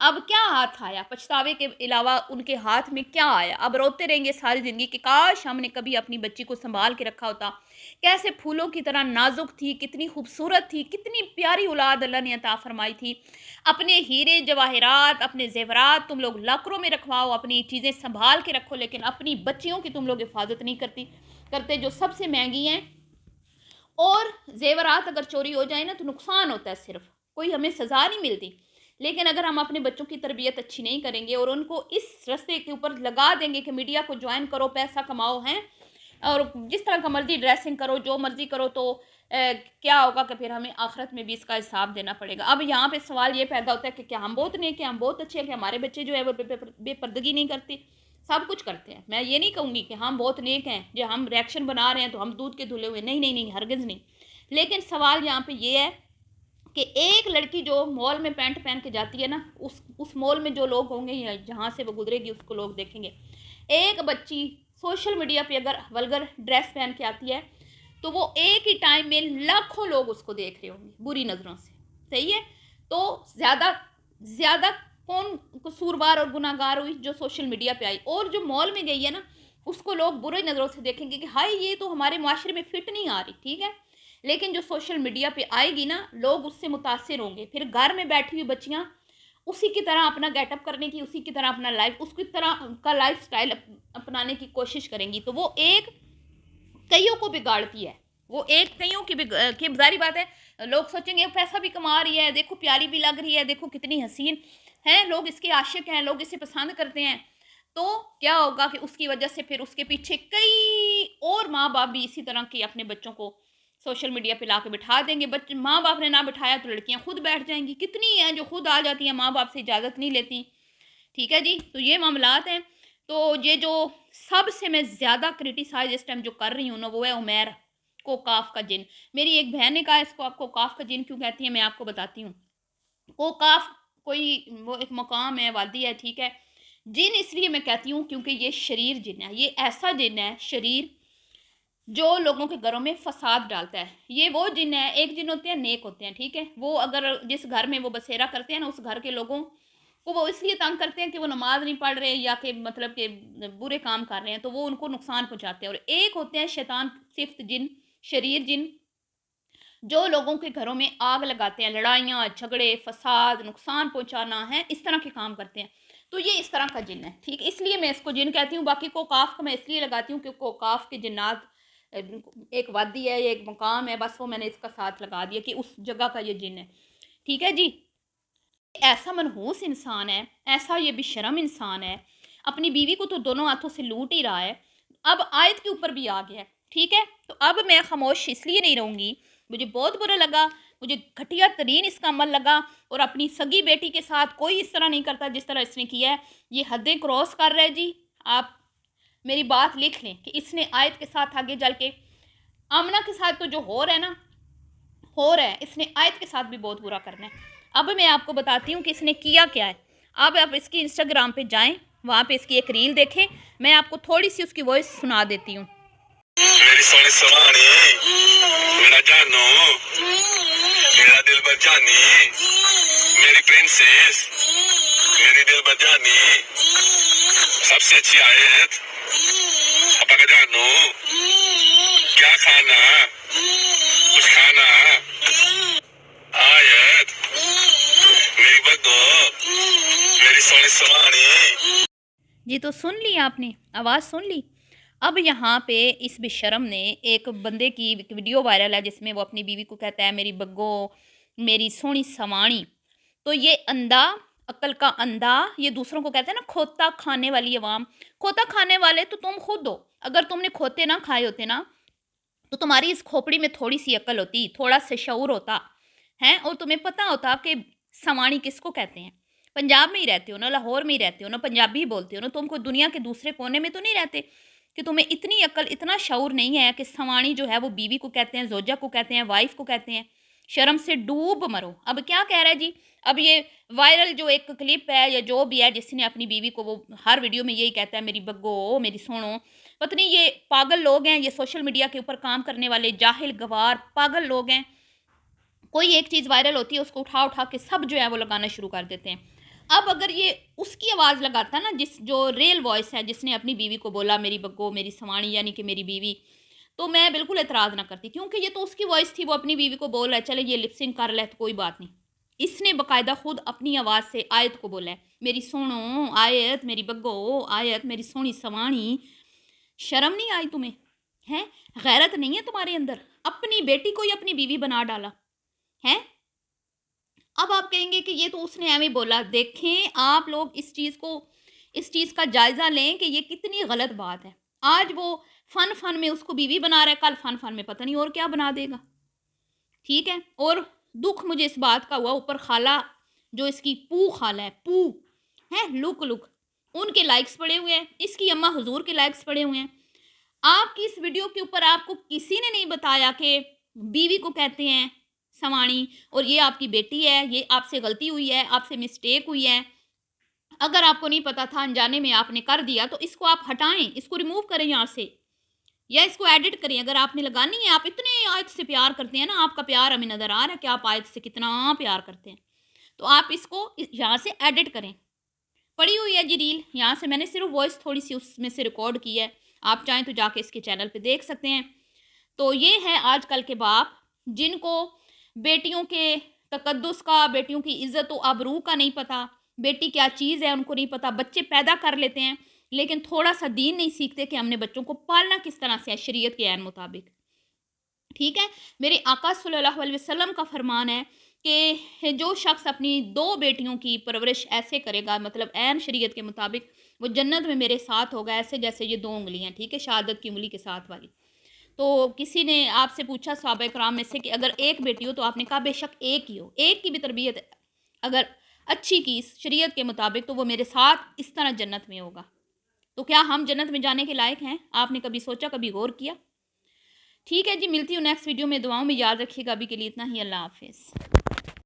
اب کیا ہاتھ آیا؟ پچھتاوے کے علاوہ ان کے ہاتھ میں کیا آیا؟ اب روتے رہیں گے ساری زندگی کہ کاش ہم نے کبھی اپنی بچی کو سنبھال کے رکھا ہوتا، کیسے پھولوں کی طرح نازک تھی، کتنی خوبصورت تھی، کتنی پیاری اولاد اللہ نے عطا فرمائی تھی۔ اپنے ہیرے جواہرات، اپنے زیورات تم لوگ لاکروں میں رکھواؤ، اپنی چیزیں سنبھال کے رکھو، لیکن اپنی بچیوں کی تم لوگ حفاظت نہیں کرتے جو سب سے مہنگی ہیں۔ اور زیورات اگر چوری ہو جائیں نا تو نقصان ہوتا ہے، صرف کوئی ہمیں سزا نہیں ملتی، لیکن اگر ہم اپنے بچوں کی تربیت اچھی نہیں کریں گے اور ان کو اس رستے کے اوپر لگا دیں گے کہ میڈیا کو جوائن کرو، پیسہ کماؤ ہیں، اور جس طرح کا مرضی ڈریسنگ کرو، جو مرضی کرو، تو کیا ہوگا کہ پھر ہمیں آخرت میں بھی اس کا حساب دینا پڑے گا۔ اب یہاں پہ سوال یہ پیدا ہوتا ہے کہ کیا ہم بہت نیک ہیں، ہم بہت اچھے ہیں کہ ہمارے بچے جو ہے وہ بے پردگی نہیں کرتے؟ سب کچھ کرتے ہیں۔ میں یہ نہیں کہوں گی کہ ہم بہت نیک ہیں، جو ہم ریئیکشن بنا رہے ہیں تو ہم دودھ کے دھلے ہوئے، نہیں نہیں نہیں، ہرگز نہیں۔ لیکن سوال یہاں پہ یہ ہے کہ ایک لڑکی جو مال میں پینٹ پہن کے جاتی ہے نا، اس مال میں جو لوگ ہوں گے یا جہاں سے وہ گزرے گی اس کو لوگ دیکھیں گے۔ ایک بچی سوشل میڈیا پہ اگر ولگر ڈریس پہن کے آتی ہے تو وہ ایک ہی ٹائم میں لاکھوں لوگ اس کو دیکھ رہے ہوں گے بری نظروں سے، صحیح ہے؟ تو زیادہ کون قصوروار اور گناہ گار ہوئی؟ جو سوشل میڈیا پہ آئی، اور جو مال میں گئی ہے نا اس کو لوگ برے نظروں سے دیکھیں گے کہ ہائی یہ تو ہمارے معاشرے میں فٹ نہیں آ رہی، ٹھیک ہے؟ لیکن جو سوشل میڈیا پہ آئے گی نا لوگ اس سے متاثر ہوں گے، پھر گھر میں بیٹھی ہوئی بچیاں اسی کی طرح اپنا گیٹ اپ کرنے کی، اسی کی طرح اپنا اس کی طرح کا لائف سٹائل اپنانے کی کوشش کریں گی، تو وہ ایک کئیوں کو بگاڑتی ہے، وہ ایک کئیوں کی ظاہری بات ہے لوگ سوچیں گے پیسہ بھی کما رہی ہے، دیکھو پیاری بھی لگ رہی ہے، دیکھو کتنی حسین ہیں، لوگ اس کے عاشق ہیں، لوگ اسے پسند کرتے ہیں، تو کیا ہوگا کہ اس کی وجہ سے پھر اس کے پیچھے کئی اور ماں باپ بھی اسی طرح کے اپنے بچوں کو سوشل میڈیا پہ لا کے بٹھا دیں گے۔ ماں باپ نے نہ بٹھایا تو لڑکیاں خود بیٹھ جائیں گی، کتنی ہیں جو خود آ جاتی ہیں، ماں باپ سے اجازت نہیں لیتی، ٹھیک ہے جی؟ تو یہ معاملات ہیں۔ تو یہ جو سب سے میں زیادہ کرٹیسائز اس ٹائم جو کر رہی ہوں نا وہ ہے عمیر کوکاف کا جن۔ میری ایک بہن نے کہا اس کو آپ کوکاف کا جن کیوں کہتی ہیں، میں آپ کو بتاتی ہوں۔ کوکاف کوئی وہ ایک مقام ہے، وادی ہے، ٹھیک ہے؟ جن اس لیے میں کہتی ہوں کیونکہ یہ شریر جن ہے، یہ ایسا جن ہے شریر جو لوگوں کے گھروں میں فساد ڈالتا ہے۔ یہ وہ جن ہے، ایک جن ہوتے ہیں نیک ہوتے ہیں، ٹھیک ہے؟ وہ اگر جس گھر میں وہ بسیرا کرتے ہیں نا اس گھر کے لوگوں کو وہ اس لیے تنگ کرتے ہیں کہ وہ نماز نہیں پڑھ رہے یا کہ مطلب کہ برے کام کر رہے ہیں، تو وہ ان کو نقصان پہنچاتے ہیں۔ اور ایک ہوتے ہیں شیطان صفت جن، شریر جن، جو لوگوں کے گھروں میں آگ لگاتے ہیں، لڑائیاں جھگڑے فساد نقصان پہنچانا ہے، اس طرح کے کام کرتے ہیں، تو یہ اس طرح کا جن ہے، ٹھیک؟ اس لیے میں اس کو جن کہتی ہوں۔ باقی کوکاف کا میں اس لیے لگاتی ہوں کہ کوکاف کے جنات ایک وادی ہے، ایک مقام ہے، بس وہ میں نے اس کا ساتھ لگا دیا کہ اس جگہ کا یہ جن ہے، ٹھیک ہے جی؟ ایسا منحوس انسان ہے، ایسا یہ بے شرم انسان ہے، اپنی بیوی کو تو دونوں ہاتھوں سے لوٹ ہی رہا ہے، اب آیت کے اوپر بھی آ گیا ہے، ٹھیک ہے؟ تو اب میں خاموش اس لیے نہیں رہوں گی، مجھے بہت برا لگا، مجھے گھٹیا ترین اس کا عمل لگا، اور اپنی سگی بیٹی کے ساتھ کوئی اس طرح نہیں کرتا جس طرح اس نے کیا ہے، یہ حدیں کراس کر رہے جی۔ آپ میری بات لکھ لیں کہ اس نے آیت کے ساتھ آگے چل کے آمنہ کے ساتھ تو جو ہو رہا ہے نا، ہو رہا ہے، اس نے آیت کے ساتھ بھی بہت برا کرنا ہے۔ اب میں آپ کو بتاتی ہوں کہ اس نے کیا کیا ہے۔ اب آپ اس کی انسٹاگرام پہ جائیں، وہاں پہ اس کی ایک ریل دیکھیں، میں آپ کو تھوڑی سی اس کی وائس سنا دیتی ہوں۔ میری سونی سوانی، میرا جانو، میرا دل بجانی، میری پرنسس، میری دل بجانی، سب سے اچھی آیت، پاپا کا جانو، کیا کھانا، کچھ کھانا، آیت، میری بدو، میری سونی سوانی۔ جی تو سن لی آپ نے، آواز سن لی؟ اب یہاں پہ اس بے شرم نے ایک بندے کی ویڈیو وائرل ہے جس میں وہ اپنی بیوی کو کہتا ہے میری بگو، میری سونی سوانی، تو یہ اندھا، عقل کا اندھا، یہ دوسروں کو کہتے ہیں نا کھوتا کھانے والی عوام، کھوتا کھانے والے تو تم خود ہو، اگر تم نے کھوتے نہ کھائے ہوتے نا تو تمہاری اس کھوپڑی میں تھوڑی سی عقل ہوتی، تھوڑا سا شعور ہوتا ہے، اور تمہیں پتہ ہوتا کہ سوانی کس کو کہتے ہیں۔ پنجاب میں ہی رہتے ہو نا، لاہور میں ہی رہتے ہو نا، پنجابی ہی بولتے ہو نا، تم کو دنیا کے دوسرے کونے میں تو نہیں رہتے کہ تمہیں اتنی عقل اتنا شعور نہیں ہے کہ سوانی جو ہے وہ بیوی کو کہتے ہیں، زوجہ کو کہتے ہیں، وائف کو کہتے ہیں۔ شرم سے ڈوب مرو۔ اب کیا کہہ رہا ہے جی؟ اب یہ وائرل جو ایک کلپ ہے یا جو بھی ہے جس نے اپنی بیوی کو، وہ ہر ویڈیو میں یہی کہتا ہے میری بگو، میری سونو، پتہ نہیں یہ پاگل لوگ ہیں، یہ سوشل میڈیا کے اوپر کام کرنے والے جاہل گوار پاگل لوگ ہیں، کوئی ایک چیز وائرل ہوتی ہے اس کو اٹھا کے سب جو ہے وہ لگانا شروع کر دیتے ہیں۔ اب اگر یہ اس کی آواز لگاتا نا، جو ریل وائس ہے، جس نے اپنی بیوی کو بولا میری بگو میری سوانی یعنی کہ میری بیوی، تو میں بالکل اعتراض نہ کرتی، کیونکہ یہ تو اس کی وائس تھی، وہ اپنی بیوی کو بول رہا ہے، چلے یہ لپسنگ کر لے تو کوئی بات نہیں۔ اس نے باقاعدہ خود اپنی آواز سے آیت کو بولا ہے، میری سونو آیت میری بگو آیت میری سونی سوانی، شرم نہیں آئی تمہیں؟ ہیں؟ غیرت نہیں ہے تمہارے اندر؟ اپنی بیٹی کو ہی اپنی بیوی بنا ڈالا ہے۔ اب آپ کہیں گے کہ یہ تو اس نے ایویں بولا، دیکھیں آپ لوگ اس چیز کا جائزہ لیں کہ یہ کتنی غلط بات ہے۔ آج وہ فن میں اس کو بیوی بنا رہا ہے، کل فن میں پتہ نہیں اور کیا بنا دے گا، ٹھیک ہے۔ اور دکھ مجھے اس بات کا ہوا، اوپر خالہ جو اس کی پو خالہ ہے، پو ہے، لک ان کے لائکس پڑے ہوئے ہیں، اس کی اماں حضور کے لائکس پڑے ہوئے ہیں۔ آپ کی اس ویڈیو کے اوپر آپ کو کسی نے نہیں بتایا کہ بیوی کو کہتے ہیں سوانی، اور یہ آپ کی بیٹی ہے، یہ آپ سے غلطی ہوئی ہے، آپ سے مسٹیک ہوئی ہے۔ اگر آپ کو نہیں پتا تھا، انجانے میں آپ نے کر دیا، تو اس کو آپ ہٹائیں، اس کو ریموو کریں یہاں سے، یا اس کو ایڈٹ کریں۔ اگر آپ نے لگانی ہے، آپ اتنے آیت سے پیار کرتے ہیں نا، آپ کا پیار ہمیں نظر آ رہا ہے کہ آپ آیت سے کتنا پیار کرتے ہیں، تو آپ اس کو یہاں سے ایڈٹ کریں۔ پڑی ہوئی ہے جی ریل، یہاں سے میں نے صرف وائس تھوڑی سی اس میں سے ریکارڈ کی ہے، آپ چاہیں تو جا کے اس کے چینل پہ دیکھ سکتے ہیں۔ تو یہ ہے آج کل کے باپ، جن کو بیٹیوں کے تقدس کا، بیٹیوں کی عزت و آبرو کا نہیں پتا، بیٹی کیا چیز ہے ان کو نہیں پتا، بچے پیدا کر لیتے ہیں لیکن تھوڑا سا دین نہیں سیکھتے کہ ہم نے بچوں کو پالنا کس طرح سے ہے شریعت کے عین مطابق، ٹھیک ہے۔ میرے آقا صلی اللہ علیہ وسلم کا فرمان ہے کہ جو شخص اپنی 2 بیٹیوں کی پرورش ایسے کرے گا، مطلب عین شریعت کے مطابق، وہ جنت میں میرے ساتھ ہوگا، ایسے جیسے یہ 2 انگلیاں، ٹھیک ہے، شہادت کی انگلی کے ساتھ والی۔ تو کسی نے آپ سے پوچھا صحابہ کرام میں سے کہ اگر ایک بیٹی ہو، تو آپ نے کہا بے شک ایک ہی ہو، ایک کی بھی تربیت اگر اچھی کی شریعت کے مطابق، تو وہ میرے ساتھ اس طرح جنت میں ہوگا۔ تو کیا ہم جنت میں جانے کے لائق ہیں؟ آپ نے کبھی سوچا، کبھی غور کیا؟ ٹھیک ہے جی، ملتی ہوں نیکسٹ ویڈیو میں، دعاؤں میں یاد رکھیے گا، ابھی کے لیے اتنا ہی، اللہ حافظ۔